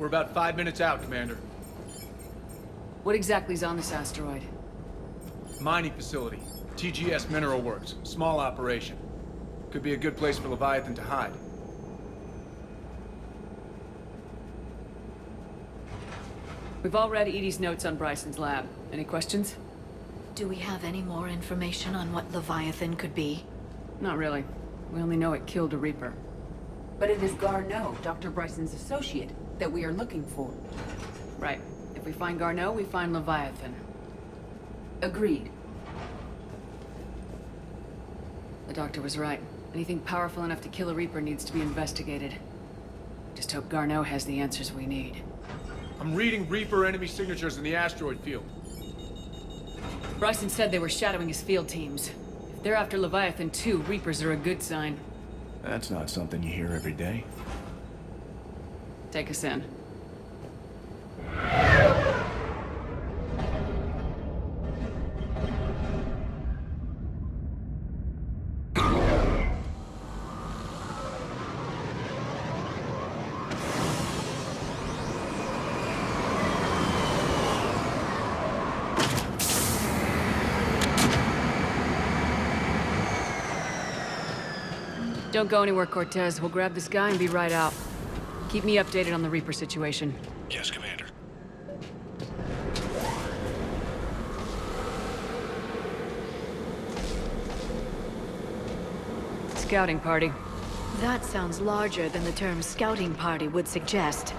We're about 5 minutes out, Commander. What exactly is on this asteroid? Mining facility. TGS Mineral Works. Small operation. Could be a good place for Leviathan to hide. We've all read Edie's notes on Bryson's lab. Any questions? Do we have any more information on what Leviathan could be? Not really. We only know it killed a Reaper. But it is Garneau, Dr. Bryson's associate, that we are looking for. Right. If we find Garneau, we find Leviathan. Agreed. The doctor was right. Anything powerful enough to kill a Reaper needs to be investigated. Just hope Garneau has the answers we need. I'm reading Reaper enemy signatures in the asteroid field. Bryson said they were shadowing his field teams. If they're after Leviathan too, Reapers are a good sign. That's not something you hear every day. Take us in. Don't go anywhere, Cortez. We'll grab this guy and be right out. Keep me updated on the Reaper situation. Yes, Commander. Scouting party. That sounds larger than the term scouting party would suggest.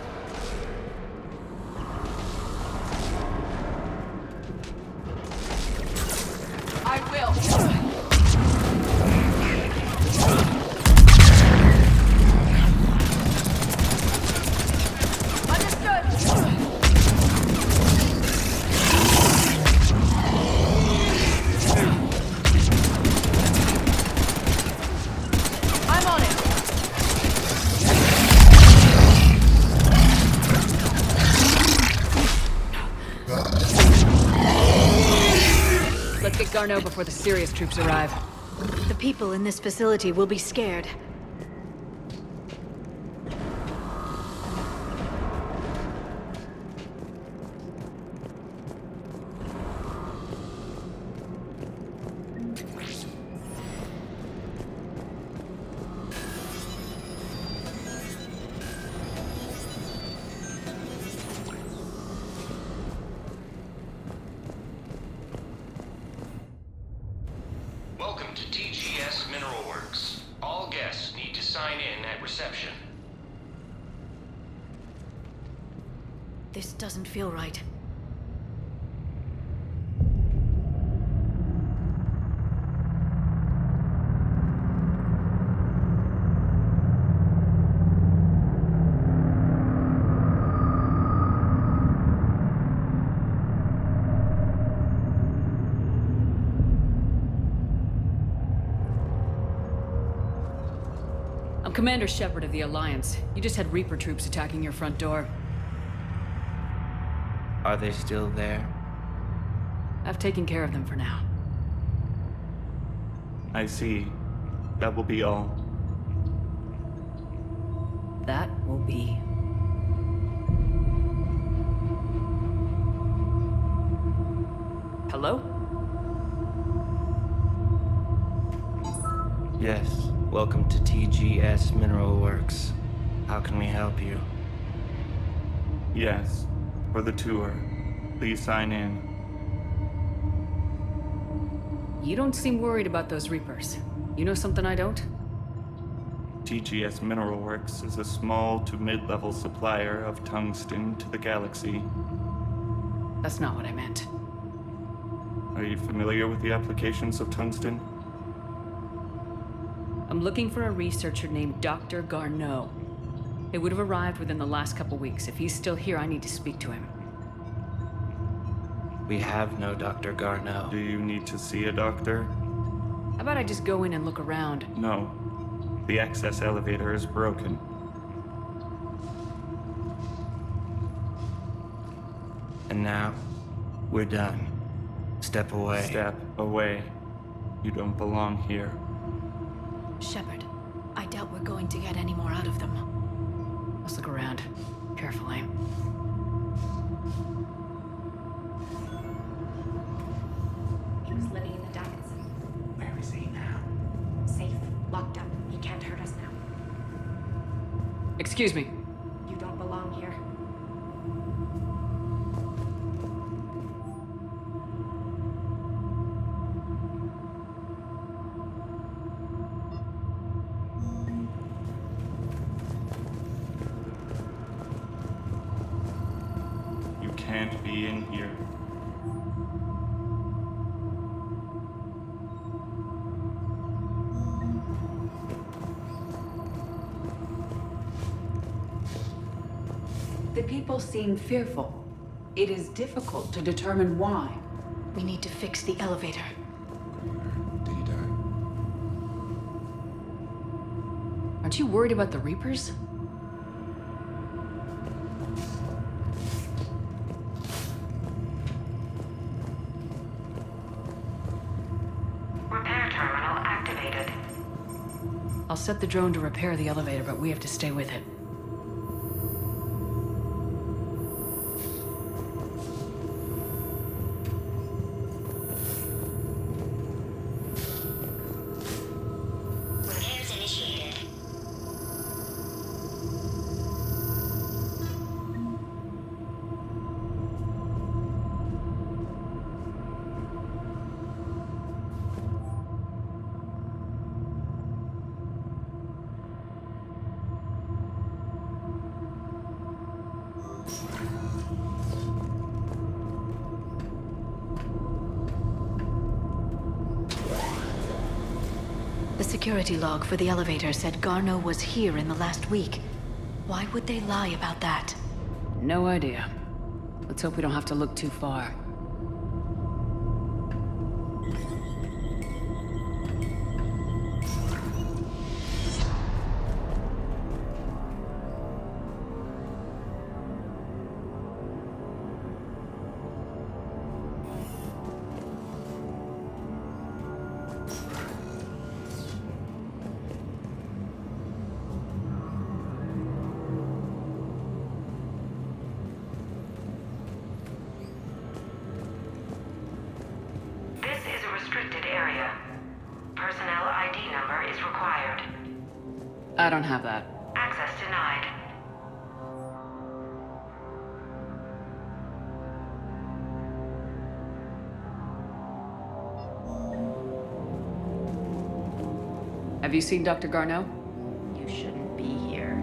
I will. Let's get Garneau before the serious troops arrive. The people in this facility will be scared. Welcome to TGS Mineral Works. All guests need to sign in at reception. This doesn't feel right. I'm Commander Shepard of the Alliance. You just had Reaper troops attacking your front door. Are they still there? I've taken care of them for now. I see. That will be all. That will be. Hello? Yes. Welcome to TGS Mineral Works. How can we help you? Yes. For the tour. Please sign in. You don't seem worried about those Reapers. You know something I don't? TGS Mineral Works is a small to mid-level supplier of tungsten to the galaxy. That's not what I meant. Are you familiar with the applications of tungsten? I'm looking for a researcher named Dr. Garneau. It would have arrived within the last couple weeks. If he's still here, I need to speak to him. We have no Dr. Garneau. Do you need to see a doctor? How about I just go in and look around? No. The access elevator is broken. And now, we're done. Step away. Step away. You don't belong here. Shepard, I doubt we're going to get any more out of them. Let's look around. carefully. He was living in the Ducats. Where is he now? Safe. Locked up. He can't hurt us now. Excuse me. You don't belong here. You can't be in here. The people seem fearful. It is difficult to determine why. We need to fix the elevator. Did he die? Aren't you worried about the Reapers? Repair terminal activated. I'll set the drone to repair the elevator, but we have to stay with it. Repairs initiated. The security log for the elevator said Garneau was here in the last week. Why would they lie about that? No idea. Let's hope we don't have to look too far. This is a restricted area. Personnel ID number is required. I don't have that. Access denied. Have you seen Dr. Garneau? You shouldn't be here.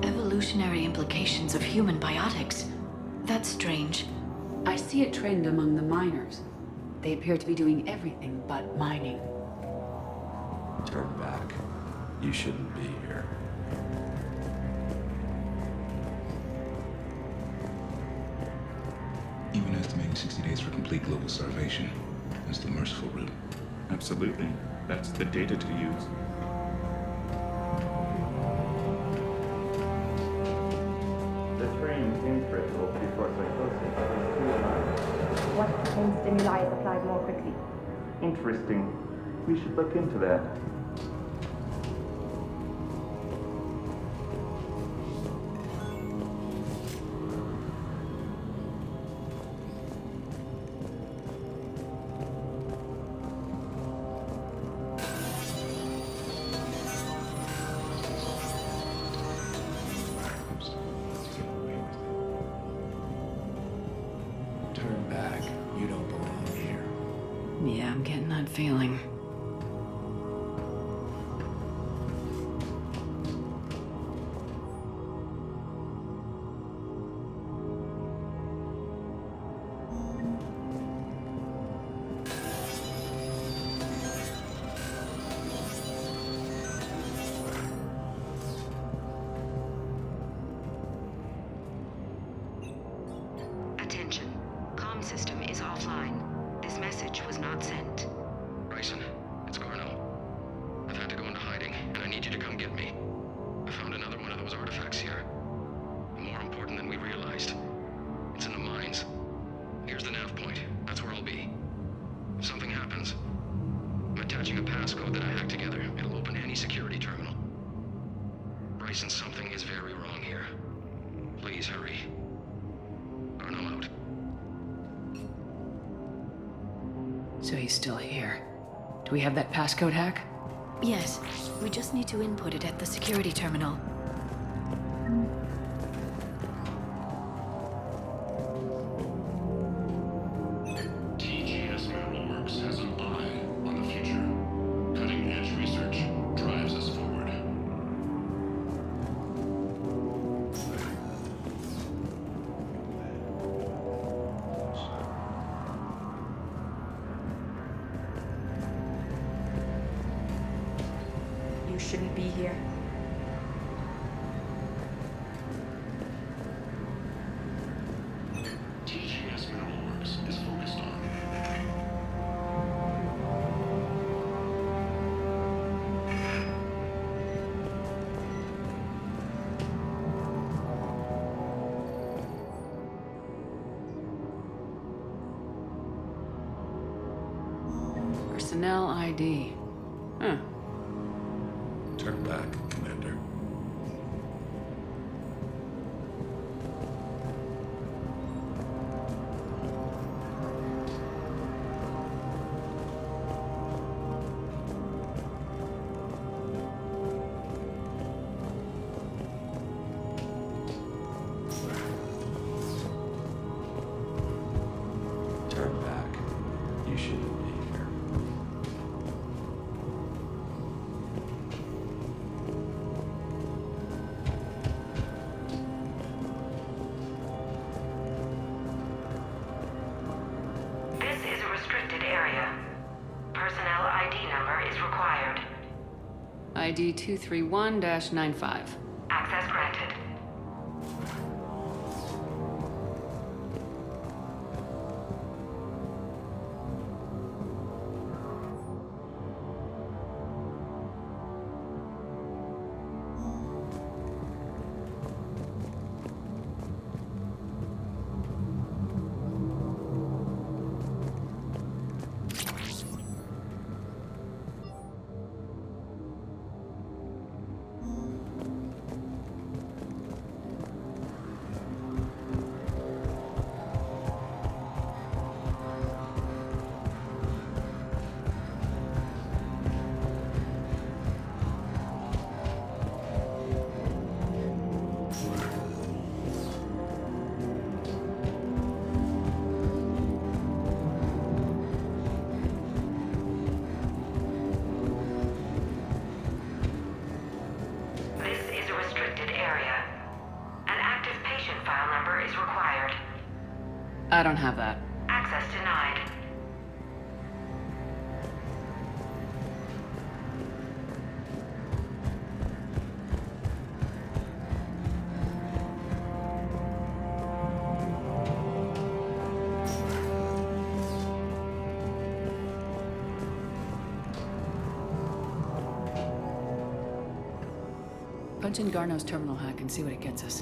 Evolutionary implications of human biotics. That's strange. I see a trend among the miners. They appear to be doing everything but mining. Turn back. You shouldn't be here. Even estimating 60 days for complete global starvation is the merciful route. Absolutely. That's the data to use. The train's threshold before psychosis is too high. What pain stimuli is applied more quickly? Interesting. We should look into that. Turn back. You don't belong here. Yeah, I'm getting that feeling. Attention. Comm system is offline. This message was not sent. Bryson, it's Garneau. I've had to go into hiding, and I need you to come get me. I found another one of those artifacts here. More important than we realized. It's in the mines. Here's the nav point. That's where I'll be. If something happens, I'm attaching a passcode that I hacked together. It'll open any security terminal. Bryson, something is very wrong here. Please hurry. So he's still here. Do we have that passcode hack? Yes, we just need to input it at the security terminal. TGS Mineral Works has an eye on the future. Cutting-edge research drives us forward. You shouldn't be here. TGS Mineral Works is focused on Personnel ID. Huh. Turn back, Commander. Turn back. You shouldn't be here. This is a restricted area. Personnel ID number is required. ID 231-95. Access granted. This is a restricted area. An active patient file number is required. I don't have that. Access denied. Punch in Garneau's terminal hack and see what it gets us.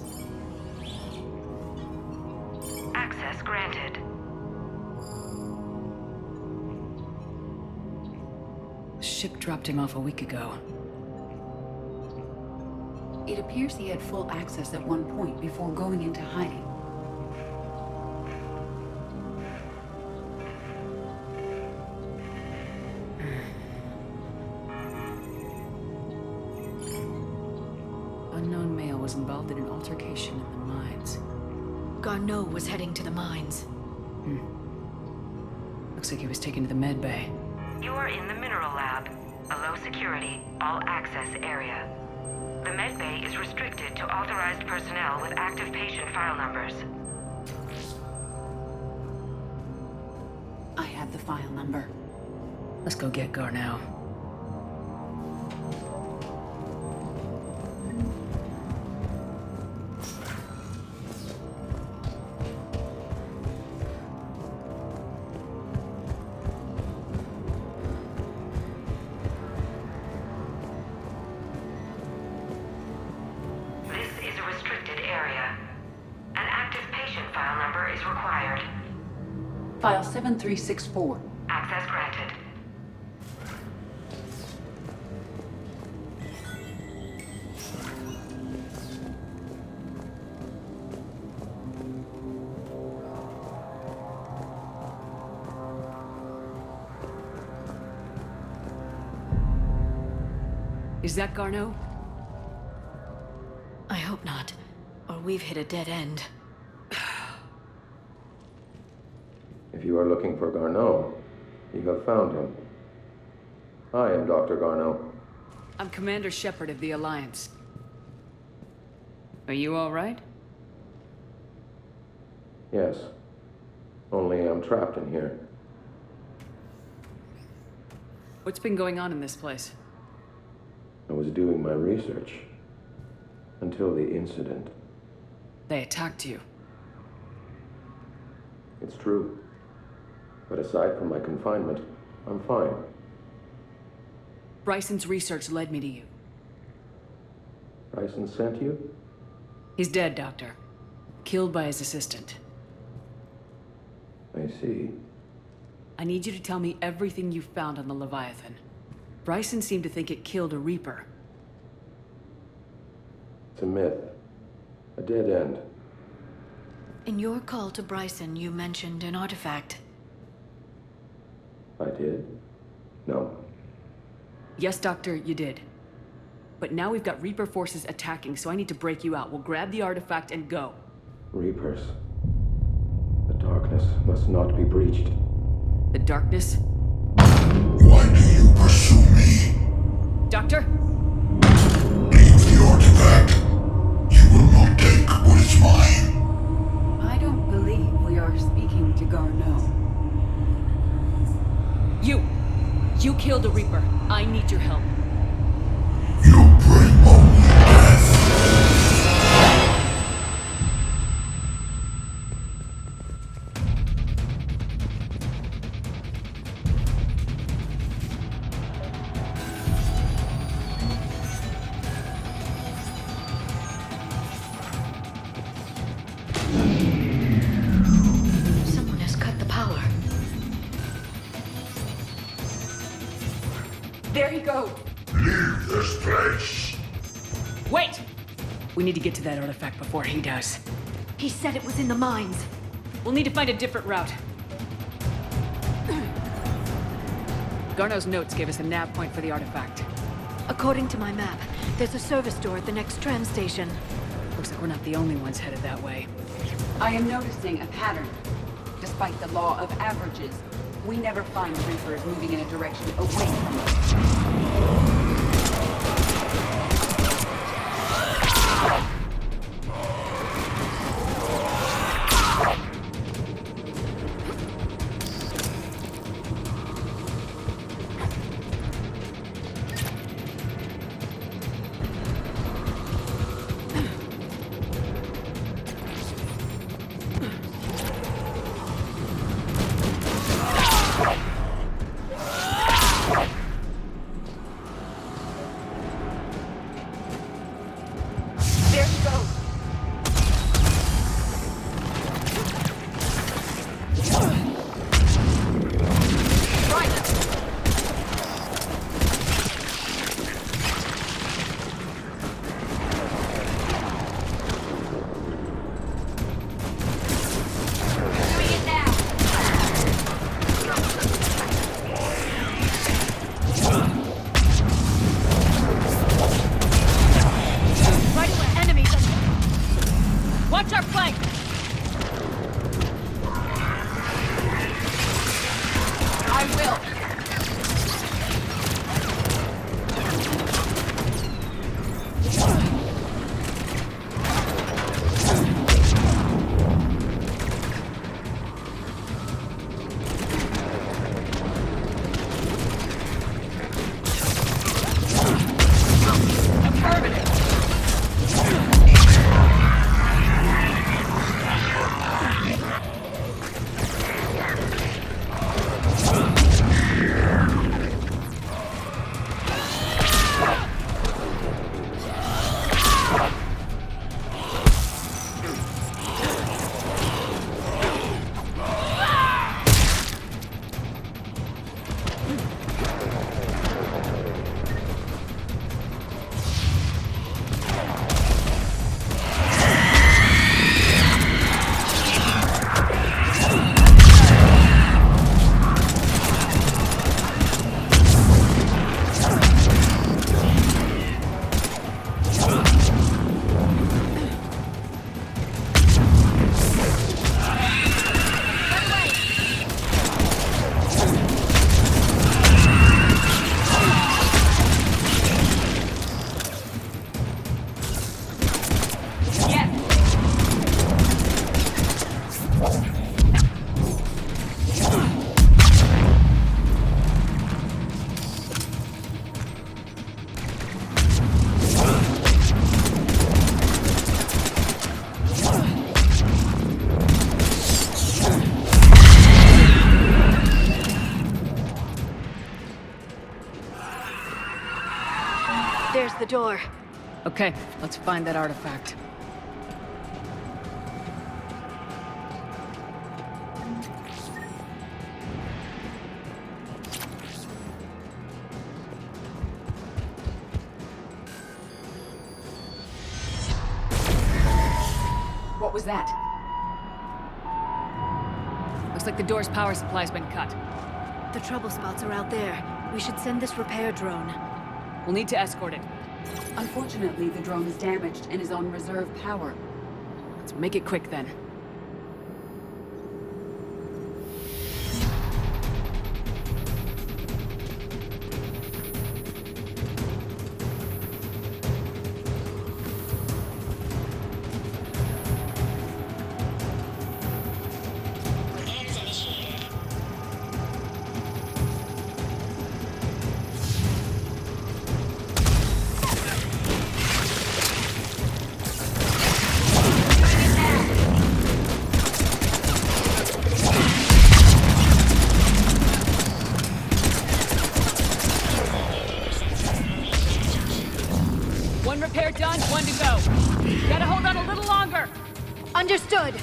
Access granted. The ship dropped him off a week ago. It appears he had full access at one point before going into hiding. Unknown male was involved in an altercation in the mines. Garneau was heading to the mines. Looks like he was taken to the med bay. You are in the mineral lab, a low security, all access area. The med bay is restricted to authorized personnel with active patient file numbers. I have the file number. Let's go get Garneau. This is a restricted area. An active patient file number is required. File 7364. Access granted. Is that Garneau? I hope not, or we've hit a dead end. If you are looking for Garneau, you have found him. I am Dr. Garneau. I'm Commander Shepard of the Alliance. Are you all right? Yes. Only I'm trapped in here. What's been going on in this place? I was doing my research. Until the incident. They attacked you. It's true. But aside from my confinement, I'm fine. Bryson's research led me to you. Bryson sent you? He's dead, Doctor. Killed by his assistant. I see. I need you to tell me everything you found on the Leviathan. Bryson seemed to think it killed a Reaper. It's a myth. A dead end. In your call to Bryson, you mentioned an artifact. I did? No. Yes, Doctor, you did. But now we've got Reaper forces attacking, so I need to break you out. We'll grab the artifact and go. Reapers. The darkness must not be breached. The darkness? Why do you pursue me? Doctor? Leave the artifact. You will not take what is mine. I don't believe we are speaking to Garneau. You killed a Reaper. I need your help. You bring only death. Someone has cut the power. There he goes! Leave this place. Wait! We need to get to that artifact before he does. He said it was in the mines. We'll need to find a different route. Garneau's notes gave us a nav point for the artifact. According to my map, there's a service door at the next tram station. Looks like we're not the only ones headed that way. I am noticing a pattern. Despite the law of averages, we never find Reapers moving in a direction away from us. the door. Okay, let's find that artifact. What was that? Looks like the door's power supply's been cut. The trouble spots are out there. We should send this repair drone. We'll need to escort it. Unfortunately, the drone is damaged and is on reserve power. Let's make it quick then. One repair done, one to go. Gotta hold on a little longer. Understood.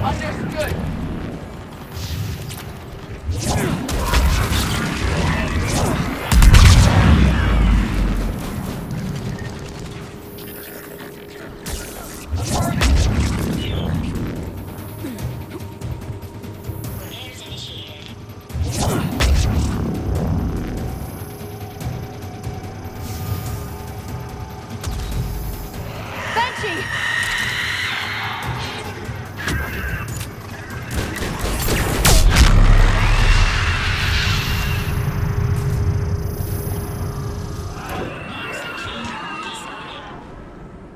Understood. Banshee!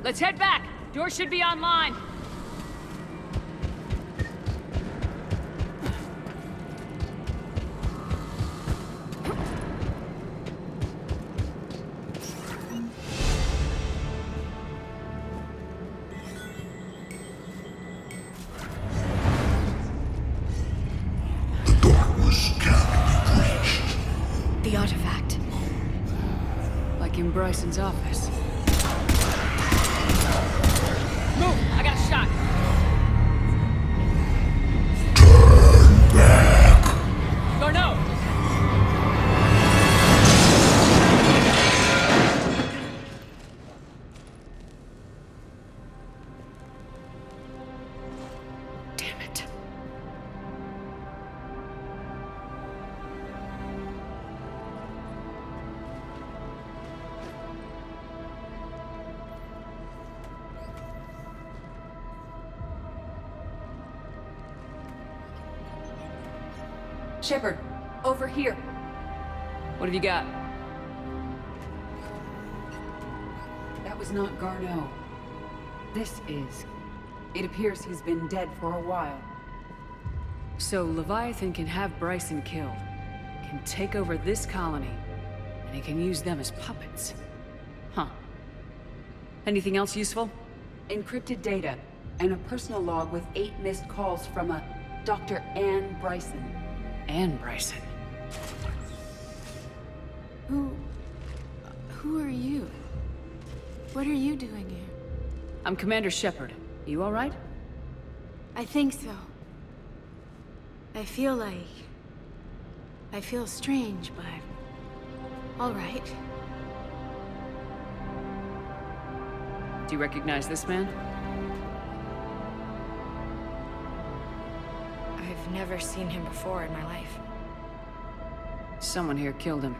Let's head back. Door should be online. The darkness can't be reached. The artifact. Like in Bryson's office. Move! I got a shot! Turn back. Garneau! Damn it. Shepard, over here. What have you got? That was not Garneau. This is. It appears he's been dead for a while. So Leviathan can have Bryson killed, can take over this colony, and he can use them as puppets. Huh. Anything else useful? Encrypted data, and a personal log with 8 missed calls from a Dr. Anne Bryson. Anne Bryson. Who are you? What are you doing here? I'm Commander Shepard. You all right? I think so. I feel strange, but all right. Do you recognize this man? I've never seen him before in my life. Someone here killed him.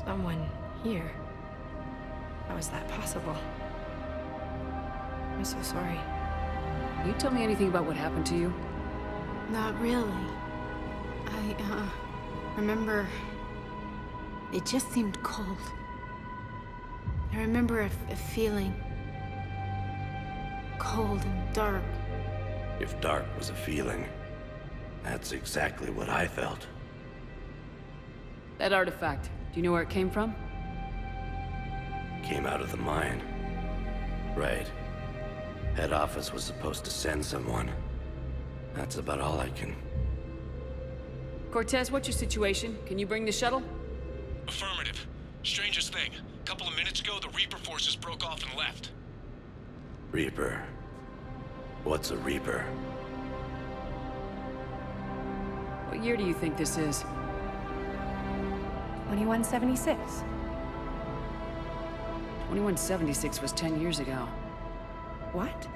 Someone here. How is that possible? I'm so sorry. Can you tell me anything about what happened to you? Not really. I remember... It just seemed cold. I remember a feeling... cold and dark. If dark was a feeling, that's exactly what I felt. That artifact, do you know where it came from? Came out of the mine. Right. Head office was supposed to send someone. That's about all I can... Cortez, what's your situation? Can you bring the shuttle? Affirmative. Strangest thing. A couple of minutes ago, the Reaper forces broke off and left. Reaper. What's a Reaper? What year do you think this is? 2176. 2176 was 10 years ago. What?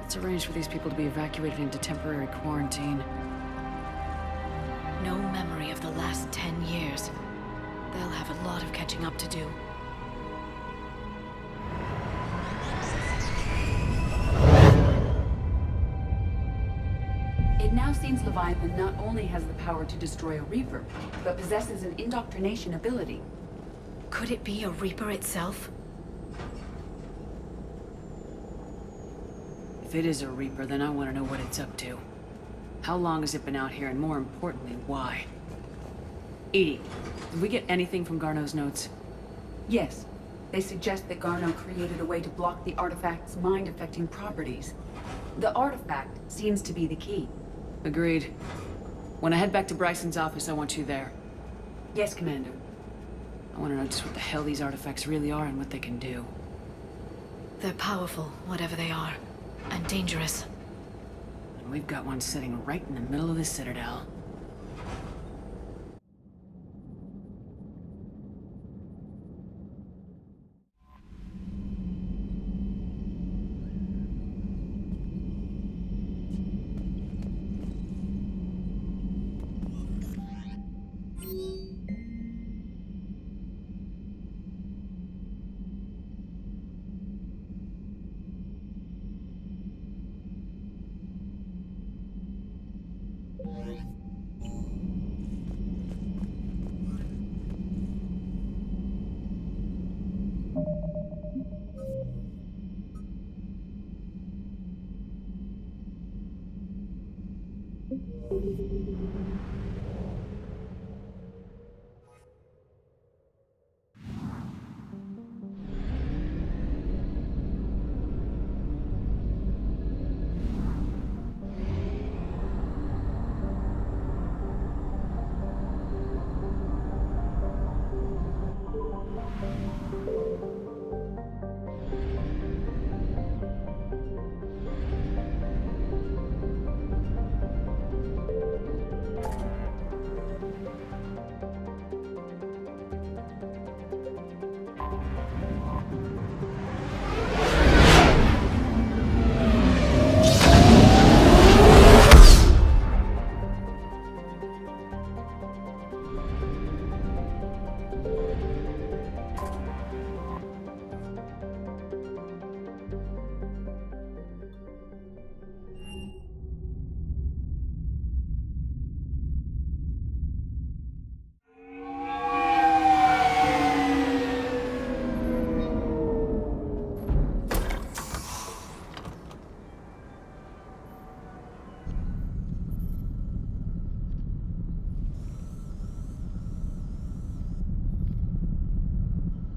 Let's arrange for these people to be evacuated into temporary quarantine. No memory of the last 10 years. They'll have a lot of catching up to do. It now seems Leviathan not only has the power to destroy a Reaper, but possesses an indoctrination ability. Could it be a Reaper itself? If it is a Reaper, then I want to know what it's up to. How long has it been out here, and more importantly, why? EDI, did we get anything from Garneau's notes? Yes. They suggest that Garneau created a way to block the artifact's mind-affecting properties. The artifact seems to be the key. Agreed. When I head back to Bryson's office, I want you there. Yes, Commander. I want to know just what the hell these artifacts really are and what they can do. They're powerful, whatever they are. And dangerous. And we've got one sitting right in the middle of the Citadel.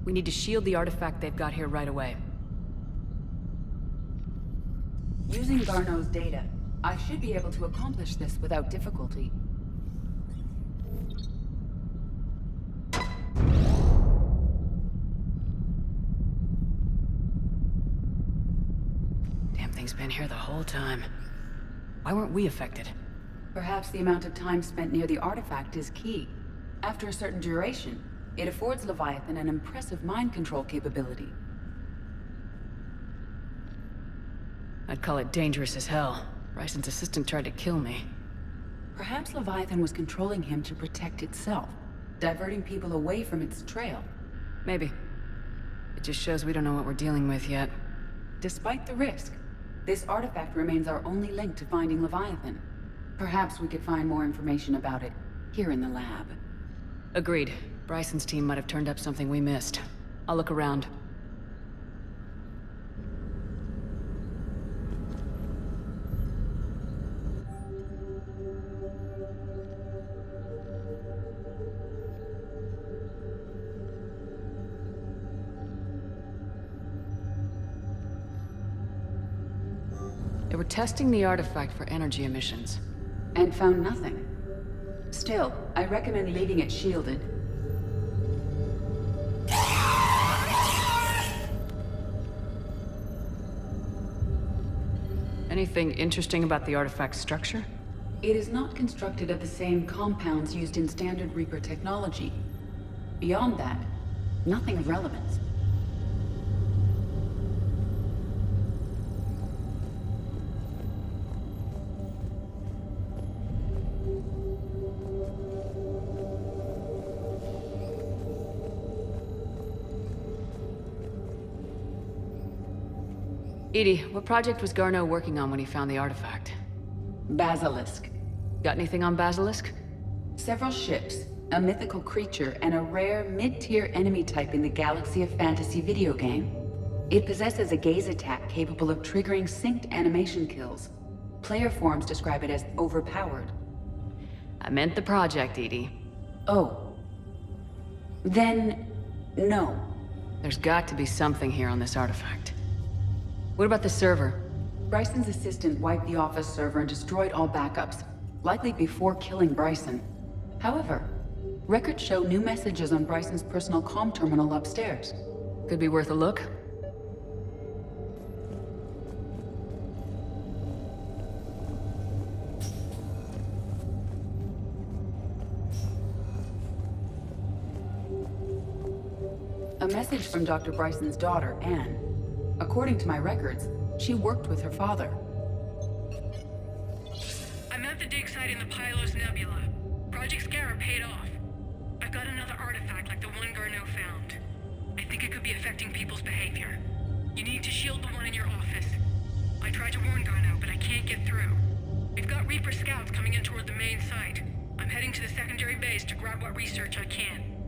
We need to shield the artifact they've got here right away. Using Garneau's data, I should be able to accomplish this without difficulty. Damn thing's been here the whole time. Why weren't we affected? Perhaps the amount of time spent near the artifact is key. After a certain duration, it affords Leviathan an impressive mind control capability. I'd call it dangerous as hell. Bryson's assistant tried to kill me. Perhaps Leviathan was controlling him to protect itself, diverting people away from its trail. Maybe. It just shows we don't know what we're dealing with yet. Despite the risk, this artifact remains our only link to finding Leviathan. Perhaps we could find more information about it here in the lab. Agreed. Bryson's team might have turned up something we missed. I'll look around. testing the artifact for energy emissions. And found nothing. Still, I recommend leaving it shielded. Anything interesting about the artifact's structure? It is not constructed of the same compounds used in standard Reaper technology. Beyond that, nothing of relevance. EDI, what project was Garneau working on when he found the artifact? Basilisk. Got anything on Basilisk? Several ships, a mythical creature, and a rare mid-tier enemy type in the Galaxy of Fantasy video game. It possesses a gaze attack capable of triggering synced animation kills. Player forums describe it as overpowered. I meant the project, EDI. Oh. Then, no. There's got to be something here on this artifact. What about the server? Bryson's assistant wiped the office server and destroyed all backups, likely before killing Bryson. However, records show new messages on Bryson's personal comm terminal upstairs. Could be worth a look. A message from Dr. Bryson's daughter, Anne. According to my records, she worked with her father. I'm at the dig site in the Pylos Nebula. Project Scarab paid off. I've got another artifact like the one Garneau found. I think it could be affecting people's behavior. You need to shield the one in your office. I tried to warn Garneau, but I can't get through. We've got Reaper scouts coming in toward the main site. I'm heading to the secondary base to grab what research I can.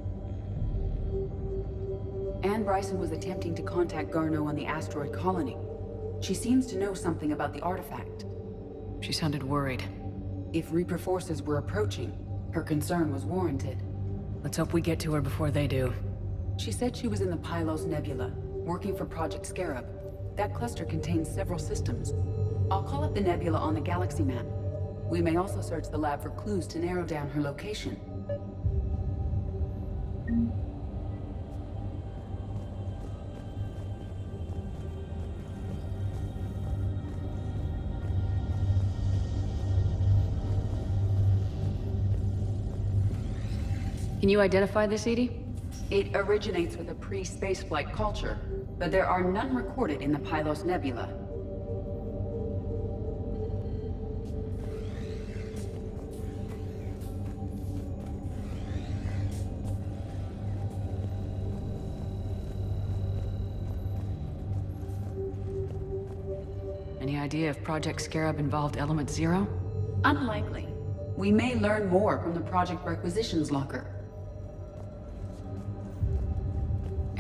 Anne Bryson was attempting to contact Garneau on the asteroid colony. She seems to know something about the artifact. She sounded worried. If Reaper forces were approaching, her concern was warranted. Let's hope we get to her before they do. She said she was in the Pylos Nebula, working for Project Scarab. That cluster contains several systems. I'll call up the nebula on the galaxy map. We may also search the lab for clues to narrow down her location. Can you identify this, EDI? It originates with a pre-spaceflight culture, but there are none recorded in the Pylos Nebula. Any idea if Project Scarab involved Element Zero? Unlikely. We may learn more from the Project Requisitions Locker.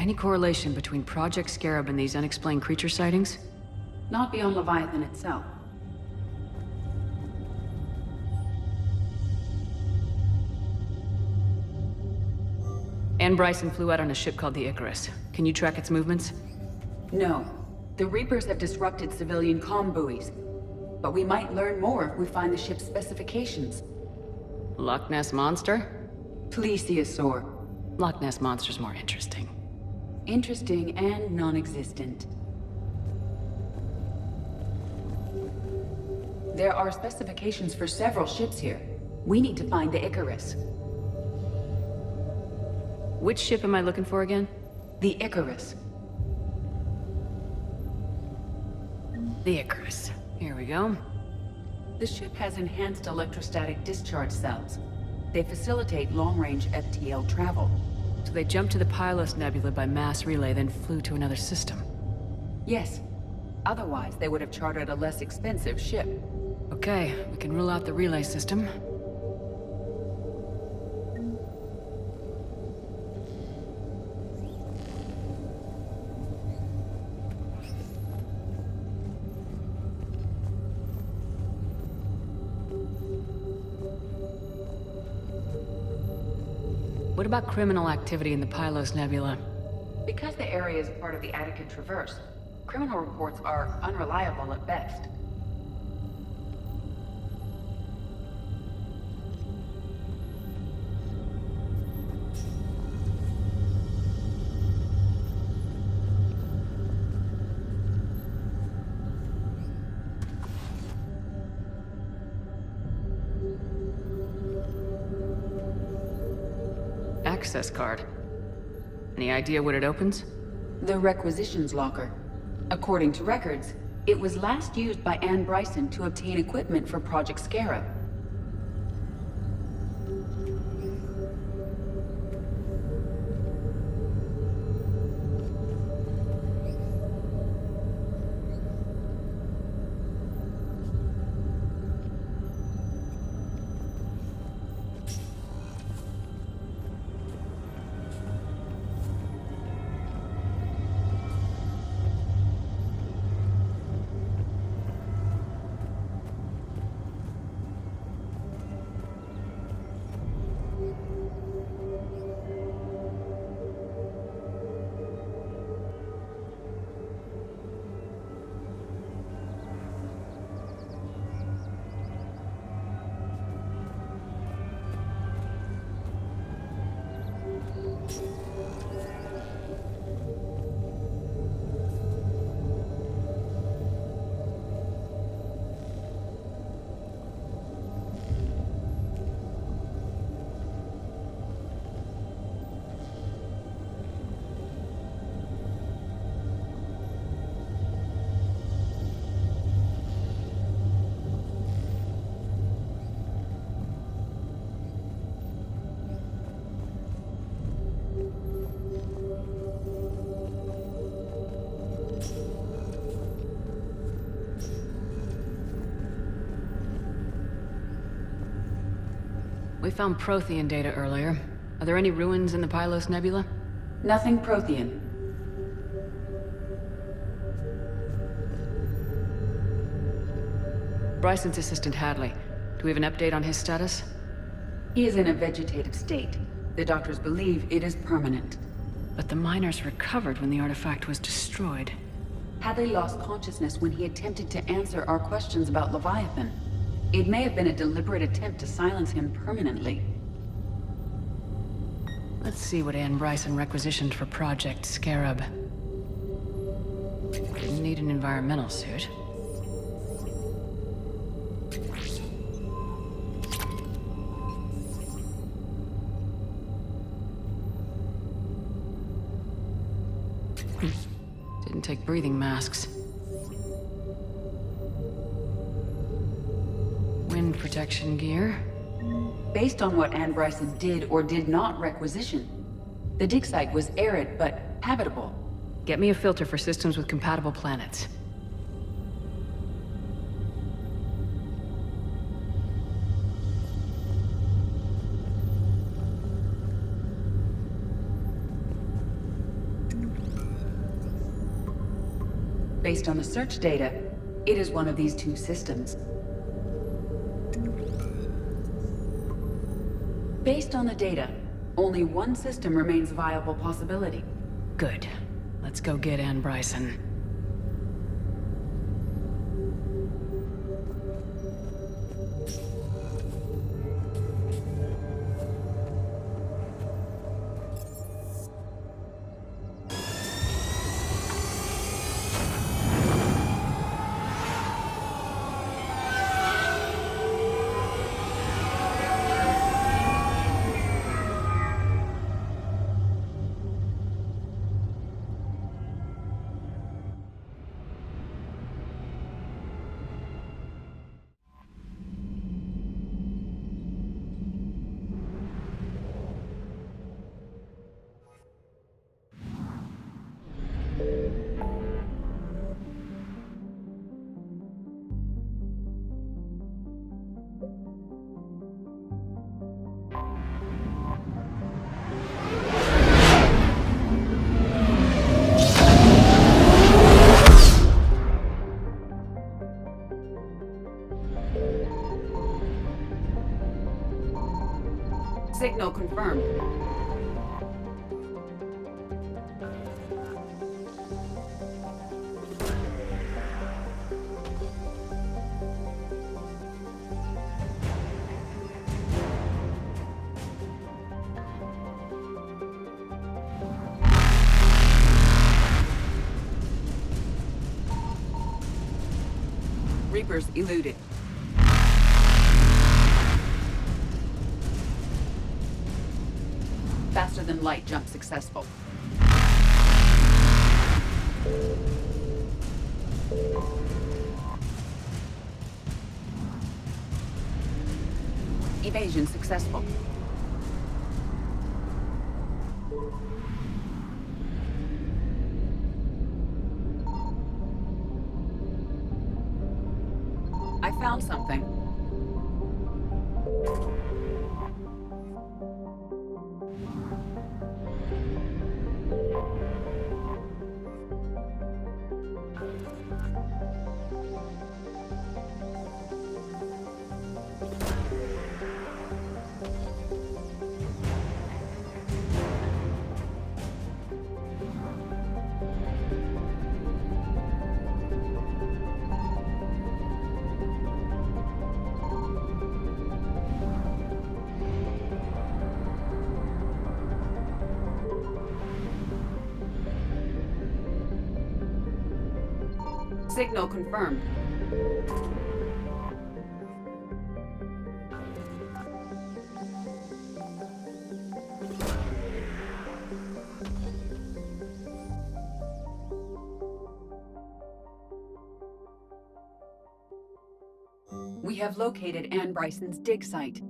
Any correlation between Project Scarab and these unexplained creature sightings? Not beyond Leviathan itself. Anne Bryson flew out on a ship called the Icarus. Can you track its movements? No. The Reapers have disrupted civilian comm buoys. But we might learn more if we find the ship's specifications. Loch Ness Monster? Plesiosaur. Loch Ness Monster's more interesting. Interesting and non-existent. There are specifications for several ships here. We need to find the Icarus. Which ship am I looking for again? The Icarus. The Icarus. Here we go. The ship has enhanced electrostatic discharge cells. They facilitate long-range FTL travel. So they jumped to the Pylos Nebula by mass relay, then flew to another system. Yes. Otherwise, they would have chartered a less expensive ship. Okay, we can rule out the relay system. What about criminal activity in the Pylos Nebula? Because the area is part of the Attica Traverse, criminal reports are unreliable at best. access card. Any idea what it opens? The Requisitions Locker. According to records, it was last used by Anne Bryson to obtain equipment for Project Scarab. We found Prothean data earlier. Are there any ruins in the Pylos Nebula? Nothing Prothean. Bryson's assistant Hadley. Do we have an update on his status? He is in a vegetative state. The doctors believe it is permanent. But the miners recovered when the artifact was destroyed. Hadley lost consciousness when he attempted to answer our questions about Leviathan. It may have been a deliberate attempt to silence him permanently. Let's see what Anne Bryson requisitioned for Project Scarab. Didn't need an environmental suit. Didn't take breathing masks. Wind protection gear. Based on what Anne Bryson did or did not requisition, the dig site was arid but habitable. Get me a filter for systems with compatible planets. Based on the search data, it is one of these two systems. Based on the data, only one system remains a viable possibility. Good. Let's go get Anne Bryson. Signal confirmed. Reapers eluded. Faster than light jump successful. Evasion successful. I found something. Signal confirmed. We have located Anne Bryson's dig site.